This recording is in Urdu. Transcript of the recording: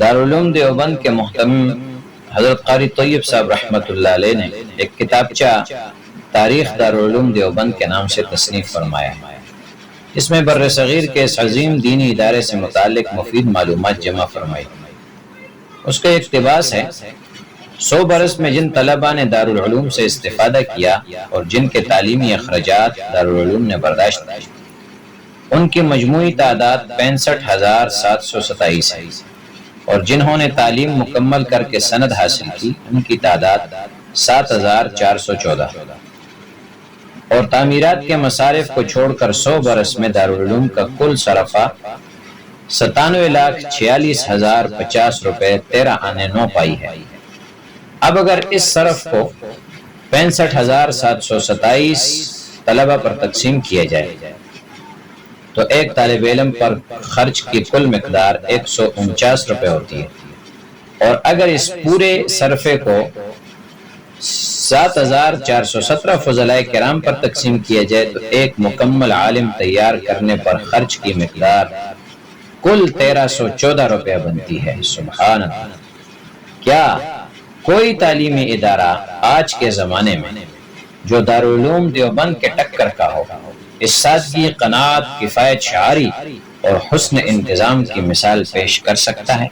دارالعلوم دیوبند کے محترم حضرت قاری طیب صاحب رحمۃ اللہ علیہ نے ایک کتابچہ تاریخ دارالعلوم دیوبند کے نام سے تصنیف فرمایا ہے۔ اس میں بر صغیر کے اس عظیم دینی ادارے سے متعلق مفید معلومات جمع فرمائی۔ اس کا اقتباس ہے: 100 برس میں جن طلباء نے دارالعلوم سے استفادہ کیا اور جن کے تعلیمی اخراجات دارالعلوم نے برداشت کیے، ان کی مجموعی تعداد 65,727 ہے، اور جنہوں نے تعلیم مکمل کر کے سند حاصل کی ان کی تعداد 7,414، اور تعمیرات کے مصارف کو چھوڑ کر 100 برس میں دارالعلوم کا کل صرفہ 97,46,050 روپے 13 آنے 9 پائی ہے۔ اب اگر اس صرف کو 65,727 طلبہ پر تقسیم کیا جائے تو ایک طالب علم پر خرچ کی کل مقدار 149 روپے ہوتی ہے، اور اگر اس پورے صرفے کو 7,417 فضلائے کرام پر تقسیم کیا جائے تو ایک مکمل عالم تیار کرنے پر خرچ کی مقدار کل 1,314 روپے بنتی ہے۔ سبحان اللہ! کیا کوئی تعلیمی ادارہ آج کے زمانے میں جو دارالعلوم دیوبند کے ٹکر کا ہو اس سادگی، قناعت، کفایت شعاری اور حسن انتظام کی مثال پیش کر سکتا ہے؟